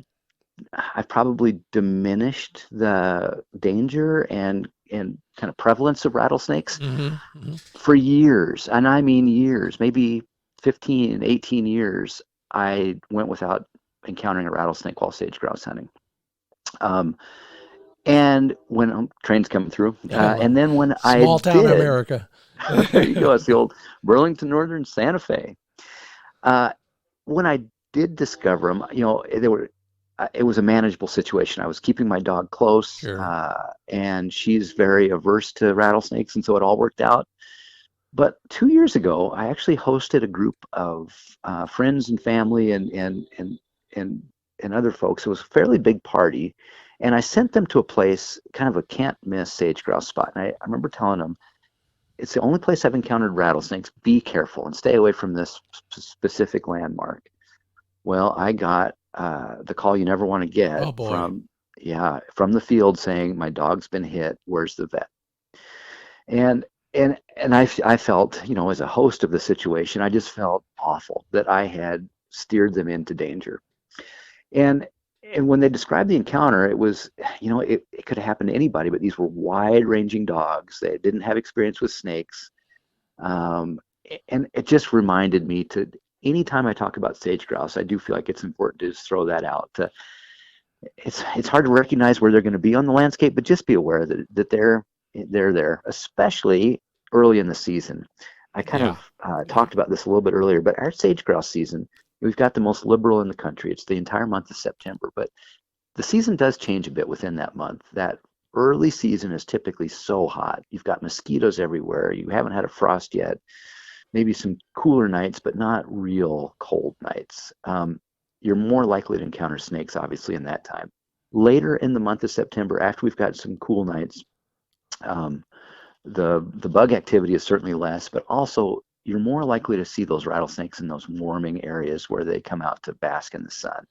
probably diminished the danger and kind of prevalence of rattlesnakes for years, and I mean years, maybe 15, 18 years. I went without encountering a rattlesnake while sage-grouse hunting. And when trains coming through, and then when small town America. There you go. It's the old Burlington Northern Santa Fe. When I did discover them, it was a manageable situation. I was keeping my dog close, Sure. And she's very averse to rattlesnakes, and so it all worked out. But 2 years ago, I actually hosted a group of friends and family and other folks. It was a fairly big party, and I sent them to a place, kind of a can't miss sage-grouse spot. And I remember telling them, it's the only place I've encountered rattlesnakes. Be careful and stay away from this specific landmark. Well, I got the call you never want to get from the field saying, my dog's been hit. Where's the vet? And I felt, as a host of the situation, I just felt awful that I had steered them into danger. And when they described the encounter, it was, it could have happened to anybody, but these were wide-ranging dogs. They didn't have experience with snakes. And it just reminded me to, anytime I talk about sage-grouse, I do feel like it's important to just throw that out. It's hard to recognize where they're going to be on the landscape, but just be aware that they're there, especially early in the season. I kind of talked about this a little bit earlier, but our sage-grouse season, we've got the most liberal in the country. It's the entire month of September, but the season does change a bit within that month. That early season is typically so hot. You've got mosquitoes everywhere. You haven't had a frost yet. Maybe some cooler nights, but not real cold nights. You're more likely to encounter snakes, obviously, in that time. Later in the month of September, after we've got some cool nights, the bug activity is certainly less, but also you're more likely to see those rattlesnakes in those warming areas where they come out to bask in the sun.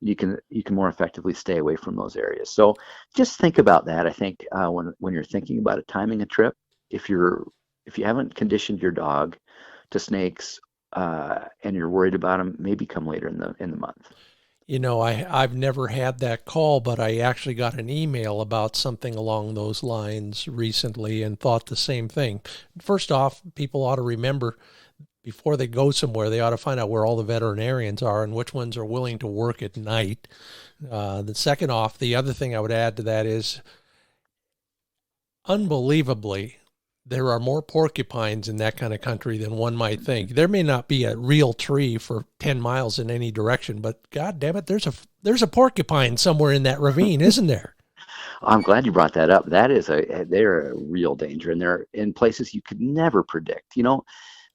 You can more effectively stay away from those areas. So just think about that. I think when you're thinking about timing a trip, if you haven't conditioned your dog to snakes and you're worried about them, maybe come later in the month. I've never had that call, but I actually got an email about something along those lines recently and thought the same thing. First off, people ought to remember before they go somewhere, they ought to find out where all the veterinarians are and which ones are willing to work at night. The second off, the other thing I would add to that is, unbelievably, there are more porcupines in that kind of country than one might think. There may not be a real tree for 10 miles in any direction, but God damn it, there's a porcupine somewhere in that ravine, isn't there? I'm glad you brought that up. They're a real danger, and they're in places you could never predict.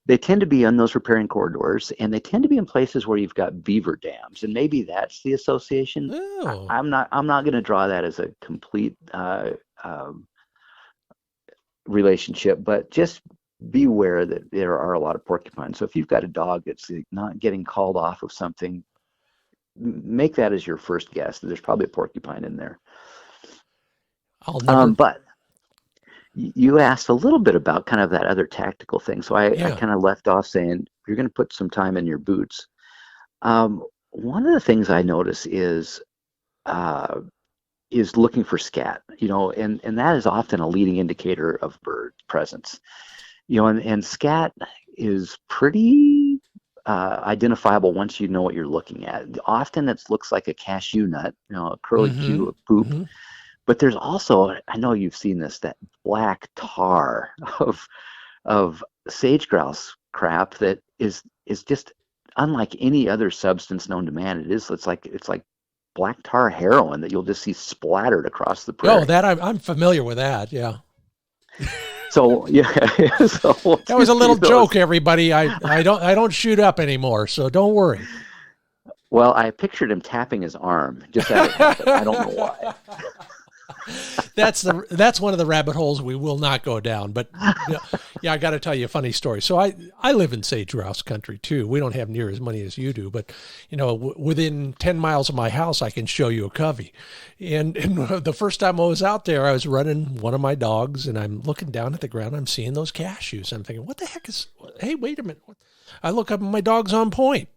They tend to be on those riparian corridors, and they tend to be in places where you've got beaver dams, and maybe that's the association. Oh. I'm not going to draw that as a complete relationship, but just be aware that there are a lot of porcupines. So if you've got a dog that's not getting called off of something, make that as your first guess. There's probably a porcupine in there. But you asked a little bit about kind of that other tactical thing. So I kind of left off saying you're going to put some time in your boots. One of the things I notice is is looking for scat, and that is often a leading indicator of bird presence. And scat is pretty identifiable once you know what you're looking at. Often it looks like a cashew nut, a curly Q of poop. Mm-hmm. But there's also, I know you've seen this, that black tar of sage-grouse crap that is just unlike any other substance known to man. It's like black tar heroin that you'll just see splattered across the prairie. Oh, that I'm familiar with that. Yeah. So yeah, so that was a little joke, everybody. I don't shoot up anymore, so don't worry. Well, I pictured him tapping his arm just as it happened. I don't know why. That's one of the rabbit holes we will not go down. But yeah, I got to tell you a funny story. So I live in sage-grouse country too. We don't have near as many as you do, but within 10 miles of my house, I can show you a covey. And the first time I was out there, I was running one of my dogs, and I'm looking down at the ground. I'm seeing those cashews. I'm thinking, what the heck is? Hey, wait a minute! I look up, and my dog's on point.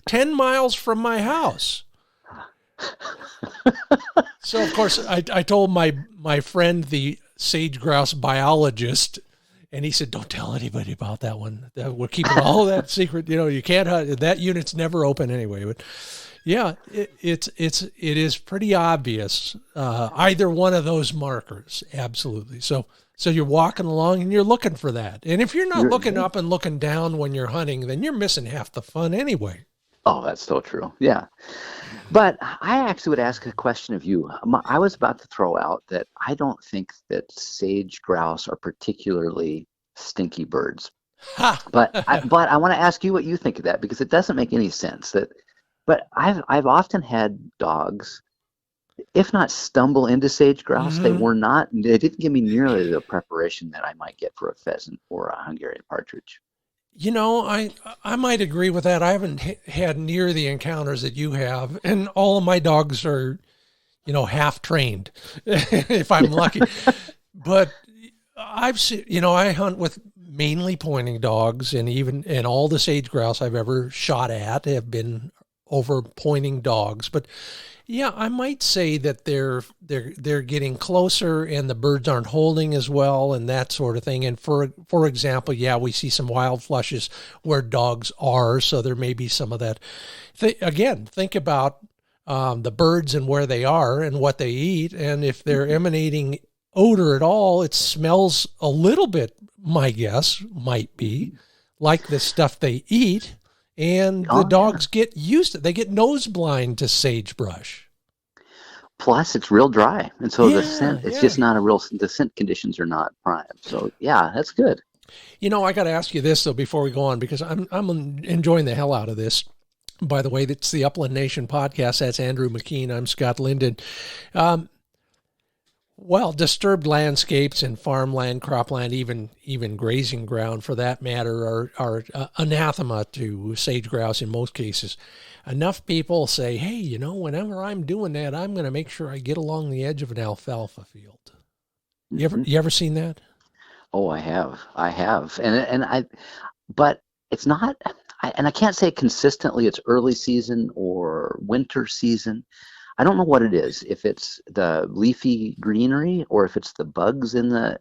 10 miles from my house. So of course I told my friend, the sage-grouse biologist, and he said, don't tell anybody about that one. We're keeping all that secret. You can't hunt. That unit's never open anyway. But yeah, it is pretty obvious. Either one of those markers. Absolutely. So you're walking along and you're looking for that. And if you're not looking up and looking down when you're hunting, then you're missing half the fun anyway. Oh, that's so true. Yeah. But I actually would ask a question of you. I was about to throw out that I don't think that sage-grouse are particularly stinky birds. But I want to ask you what you think of that, because it doesn't make any sense. But I've often had dogs, if not stumble into sage-grouse, Mm-hmm. they didn't give me nearly the preparation that I might get for a pheasant or a Hungarian partridge. I might agree with that. I haven't had near the encounters that you have, and all of my dogs are, half trained, if I'm lucky. But I've seen, I hunt with mainly pointing dogs, and all the sage-grouse I've ever shot at have been over pointing dogs. But yeah, I might say that they're getting closer, and the birds aren't holding as well, and that sort of thing. And for example, yeah, we see some wild flushes where dogs are, so there may be some of that. Again, think about the birds and where they are and what they eat, and if they're emanating odor at all, it smells a little bit, my guess might be, like the stuff they eat. And the dogs get used to it. They get nose blind to sagebrush. Plus, it's real dry. And so the scent, it's just not the scent conditions are not prime. So, yeah, that's good. I got to ask you this, though, before we go on, because I'm enjoying the hell out of this. By the way, that's the Upland Nation podcast. That's Andrew McKean. I'm Scott Linden. Well, disturbed landscapes and farmland, cropland, even grazing ground for that matter, are anathema to sage-grouse in most cases. Enough people say, hey, whenever I'm doing that, I'm going to make sure I get along the edge of an alfalfa field. You ever seen that? Oh, I have. But it's not, and I can't say consistently it's early season or winter season. I don't know what it is, if it's the leafy greenery or if it's the bugs in the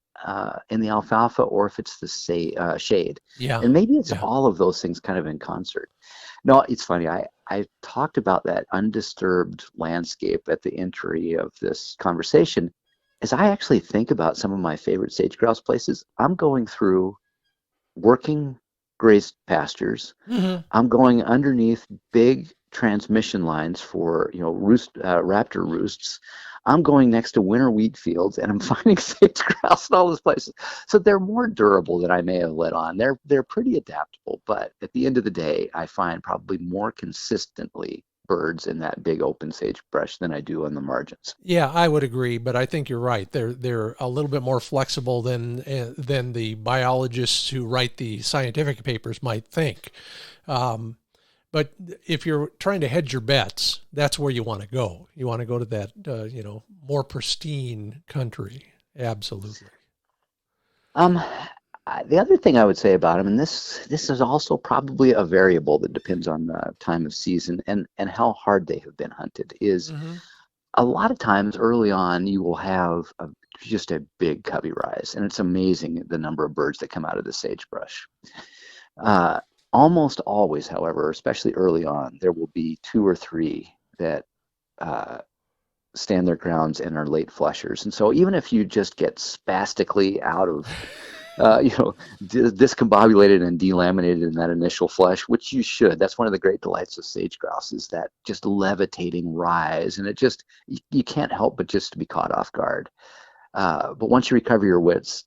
alfalfa or if it's the shade. Yeah. And maybe it's all of those things kind of in concert. No, it's funny. I talked about that undisturbed landscape at the entry of this conversation. As I actually think about some of my favorite sage-grouse places, I'm going through working grazed pastures. Mm-hmm. I'm going underneath big transmission lines for raptor roosts. I'm going next to winter wheat fields, and I'm finding sage-grouse in all those places. So they're more durable than I may have let on. They're pretty adaptable, but at the end of the day, I find probably more consistently birds in that big open sagebrush than I do on the margins. Yeah, I would agree, but I think you're right. They're a little bit more flexible than the biologists who write the scientific papers might think. But if you're trying to hedge your bets, that's where you want to go. You want to go to that, more pristine country. Absolutely. The other thing I would say about them, and this is also probably a variable that depends on the time of season and how hard they have been hunted, is a lot of times early on, you will have just a big covey rise, and it's amazing the number of birds that come out of the sagebrush. Uh, Almost always, however, especially early on, there will be two or three that stand their grounds and are late flushers. And so even if you just get spastically out of, discombobulated and delaminated in that initial flush, which you should. That's one of the great delights of sage-grouse, is that just levitating rise. And it just, you can't help but just to be caught off guard. But once you recover your wits,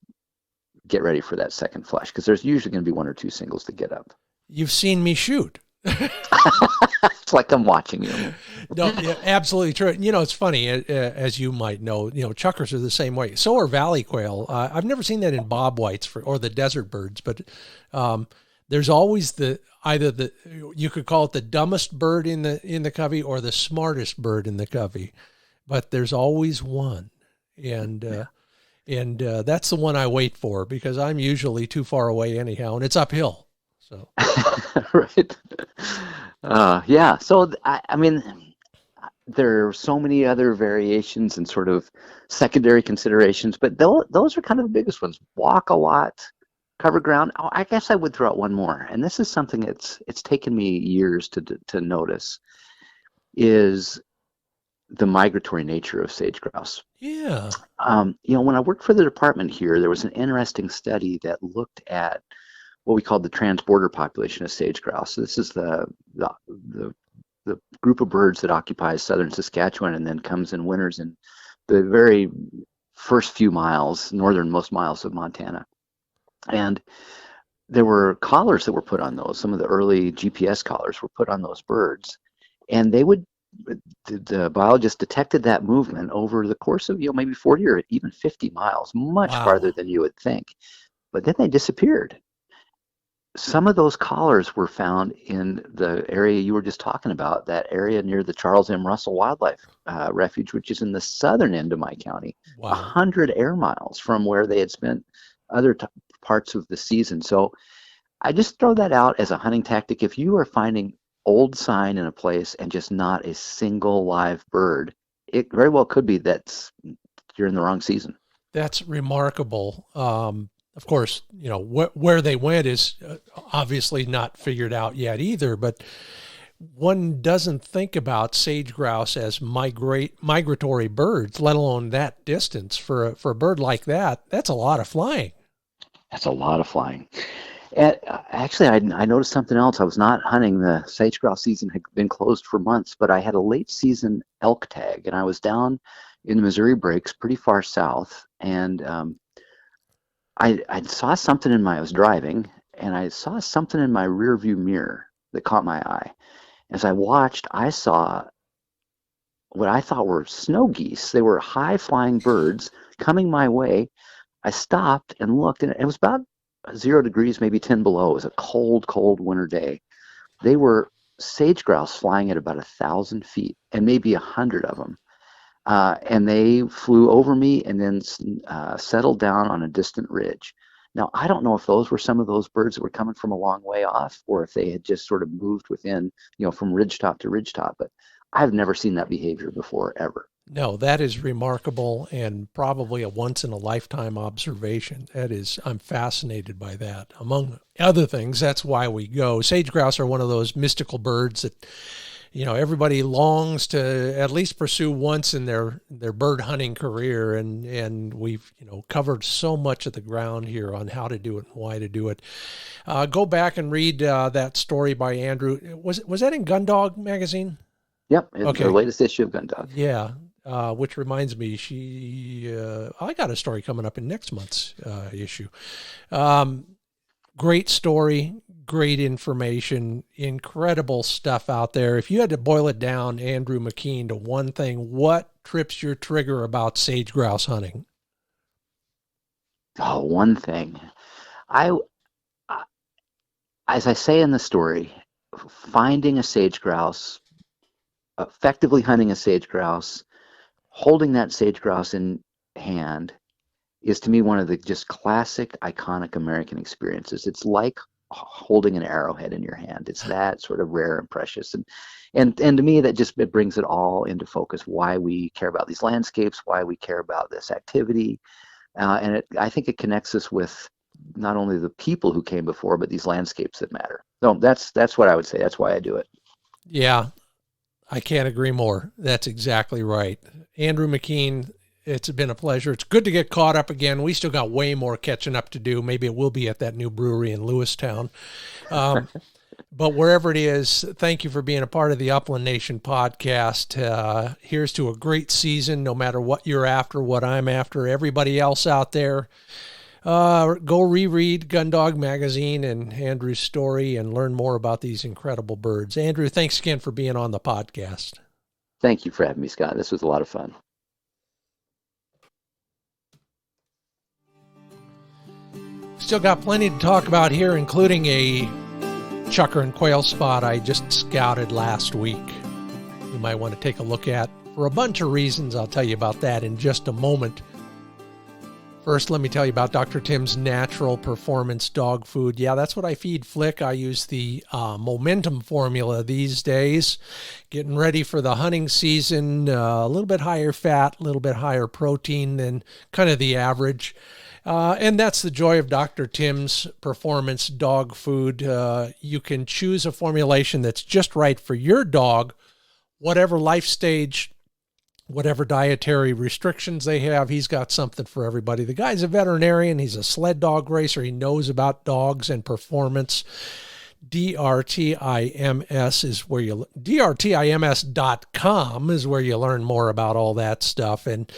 get ready for that second flush, because there's usually going to be one or two singles to get up. You've seen me shoot. It's like I'm watching you. No, yeah, absolutely true. It's funny, as you might know, chukars are the same way. So are valley quail. I've never seen that in bobwhites or the desert birds, but there's always you could call it the dumbest bird in the covey or the smartest bird in the covey, but there's always one, and that's the one I wait for, because I'm usually too far away anyhow, and it's uphill. So. Right. Yeah. So, I mean, there are so many other variations and sort of secondary considerations, but those are kind of the biggest ones. Walk a lot, cover ground. Oh, I guess I would throw out one more, and this is something it's taken me years to notice, is the migratory nature of sage-grouse. Yeah. When I worked for the department here, there was an interesting study that looked at what we called the transborder population of sage-grouse. So this is the group of birds that occupies southern Saskatchewan and then comes and winters in the very first few miles, northernmost miles of Montana. And there were collars that were put on those. Some of the early GPS collars were put on those birds, and the biologist detected that movement over the course of maybe 40 or even 50 miles, much farther than you would think. But then they disappeared. Some of those collars were found in the area you were just talking about, that area near the Charles M. Russell Wildlife Refuge, which is in the southern end of my county, 100 air miles from where they had spent other parts of the season. So I just throw that out as a hunting tactic. If you are finding old sign in a place and just not a single live bird, it very well could be that you're in the wrong season. That's remarkable. Of course, where they went is obviously not figured out yet either, but one doesn't think about sage-grouse as migratory birds, let alone that distance. For a bird like that, that's a lot of flying. That's a lot of flying. And actually, I noticed something else. I was not hunting. The sage-grouse season had been closed for months, but I had a late season elk tag, and I was down in the Missouri Breaks, pretty far south, and I saw something I was driving, and I saw something in my rear view mirror that caught my eye. As I watched, I saw what I thought were snow geese. They were high-flying birds coming my way. I stopped and looked, and it was about 0 degrees, maybe 10 below. It was a cold, cold winter day. They were sage-grouse flying at about 1,000 feet, and maybe 100 of them. And they flew over me and then settled down on a distant ridge. Now, I don't know if those were some of those birds that were coming from a long way off, or if they had just sort of moved within, from ridgetop to ridgetop, but I've never seen that behavior before, ever. No, that is remarkable, and probably a once-in-a-lifetime observation. I'm fascinated by that. Among other things, that's why we go. Sage-grouse are one of those mystical birds that everybody longs to at least pursue once in their bird hunting career. And we've, covered so much of the ground here on how to do it and why to do it. Go back and read that story by Andrew. Was that in Gundog magazine? Yep. Okay. The latest issue of Gundog. Yeah. Which reminds me, I got a story coming up in next month's issue. Great story. Great information, incredible stuff out there. If you had to boil it down, Andrew McKean, to one thing, what trips your trigger about sage-grouse hunting? Oh, one thing. As I say in the story, finding a sage-grouse, effectively hunting a sage-grouse, holding that sage-grouse in hand is to me one of the just classic, iconic American experiences. It's like holding an arrowhead in your hand. It's that sort of rare and precious. And to me, that just, it brings it all into focus, why we care about these landscapes, why we care about this activity. And I think it connects us with not only the people who came before, but these landscapes that matter. So that's what I would say. That's why I do it. Yeah, I can't agree more. That's exactly right. Andrew McKean, it's been a pleasure. It's good to get caught up again. We still got way more catching up to do. Maybe it will be at that new brewery in Lewistown. But wherever it is, thank you for being a part of the Upland Nation podcast. Here's to a great season, no matter what you're after, what I'm after, everybody else out there. Go reread Gundog Magazine and Andrew's story and learn more about these incredible birds. Andrew, thanks again for being on the podcast. Thank you for having me, Scott. This was a lot of fun. Still got plenty to talk about here, including a chukar and quail spot I just scouted last week. You might want to take a look at for a bunch of reasons. I'll tell you about that in just a moment. First, let me tell you about Dr. Tim's Natural Performance Dog Food. Yeah, that's what I feed Flick. I use the Momentum formula these days. Getting ready for the hunting season, a little bit higher fat, a little bit higher protein than kind of the average. And that's the joy of Dr. Tim's Performance Dog Food. You can choose a formulation that's just right for your dog, whatever life stage, whatever dietary restrictions they have. He's got something for everybody. The guy's a veterinarian. He's a sled dog racer. He knows about dogs and performance. DRTIMS is where you, DRTIMS.com is where you learn more about all that stuff. And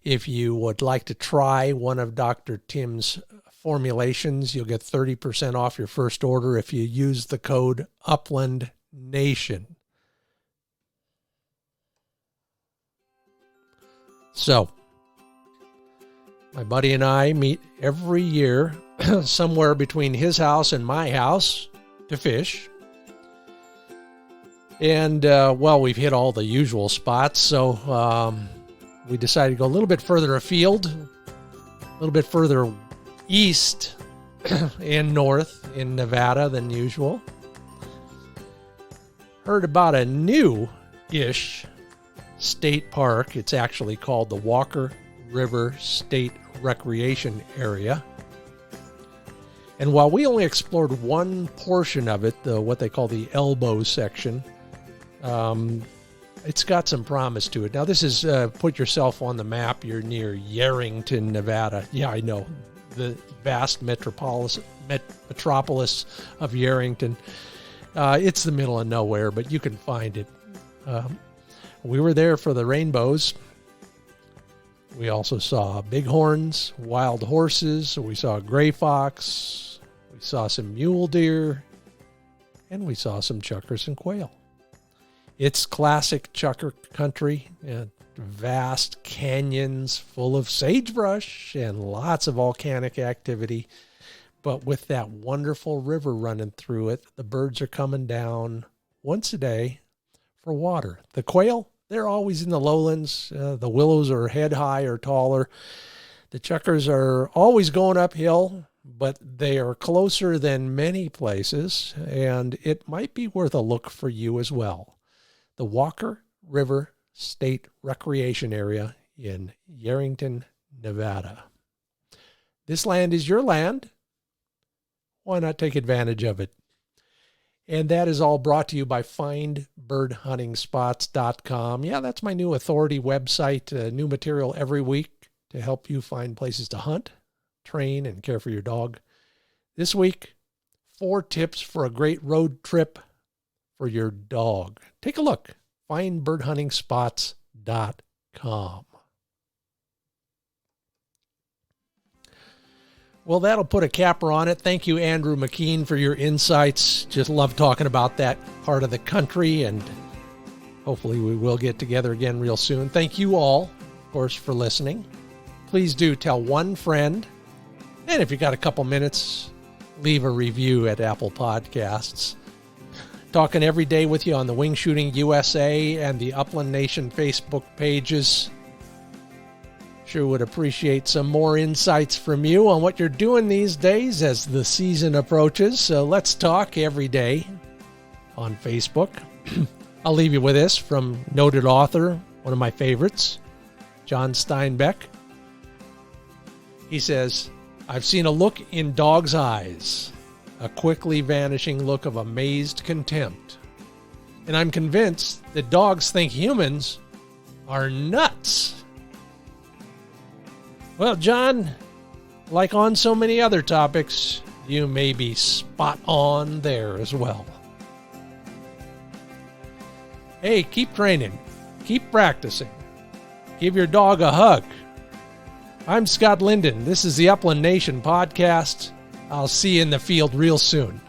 if you would like to try one of Dr. Tim's formulations, you'll get 30% off your first order if you use the code Upland Nation. So, my buddy and I meet every year somewhere between his house and my house to fish. And, well, we've hit all the usual spots, so we decided to go a little bit further afield, a little bit further east and north in Nevada than usual. Heard about a new-ish state park. It's actually called the Walker River State Recreation Area. And while we only explored one portion of it, what they call the elbow section, it's got some promise to it. Now, this is, put yourself on the map. You're near Yerington, Nevada. Yeah, I know. The vast metropolis of Yerington. It's the middle of nowhere, but you can find it. We were there for the rainbows. We also saw bighorns, wild horses. We saw gray fox. We saw some mule deer. And we saw some chukars and quail. It's classic chukar country. Vast canyons full of sagebrush and lots of volcanic activity. But with that wonderful river running through it, the birds are coming down once a day for water. The quail, they're always in the lowlands. The willows are head high or taller. The chukars are always going uphill, but they are closer than many places, and it might be worth a look for you as well. The Walker River State Recreation Area in Yerington, Nevada. This land is your land. Why not take advantage of it? And that is all brought to you by FindBirdHuntingSpots.com. Yeah, that's my new authority website. New material every week to help you find places to hunt, train, and care for your dog. This week, 4 tips for a great road trip for your dog. Take a look. FindBirdHuntingSpots.com. Well, that'll put a capper on it. Thank you, Andrew McKean, for your insights. Just love talking about that part of the country, and hopefully we will get together again real soon. Thank you all, of course, for listening. Please do tell one friend, and if you got a couple minutes, leave a review at Apple Podcasts. Talking every day with you on the Wing Shooting USA and the Upland Nation Facebook pages. Sure would appreciate some more insights from you on what you're doing these days as the season approaches. So let's talk every day on Facebook. I'll leave you with this from noted author, one of my favorites, John Steinbeck. He says, I've seen a look in dogs' eyes, a quickly vanishing look of amazed contempt. And I'm convinced that dogs think humans are nuts. Well, John, like on so many other topics, you may be spot on there as well. Hey, keep training. Keep practicing. Give your dog a hug. I'm Scott Linden. This is the Upland Nation podcast. I'll see you in the field real soon.